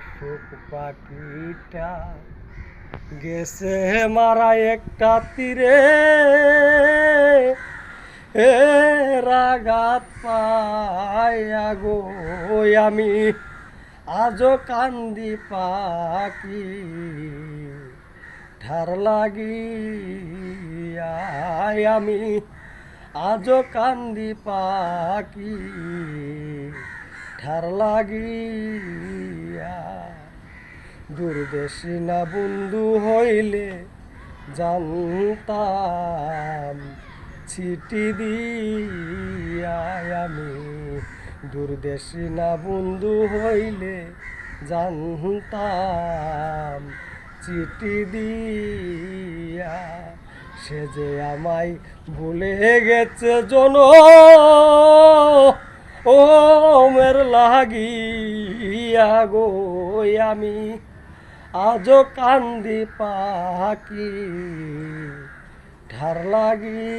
সুখ পাখিটা গেছে মারা একটা তীরে এ রাগাত পায়া গো আমি আজও কান্দি পাখি ঠার লাগিয়া আমি আজও কান্দি পাখি ঠার লাগিয়া দূরদেশী না বন্ধু হইলে জানতাম চিঠি দিয়া আমি দূরদেশী না বন্ধু হইলে জানতাম চিঠি দিয়া সে যে আমায় ভুলে গেছে জন ও মের লাগিয়া গো আমি আজও কান্দি পাখি ধার লাগি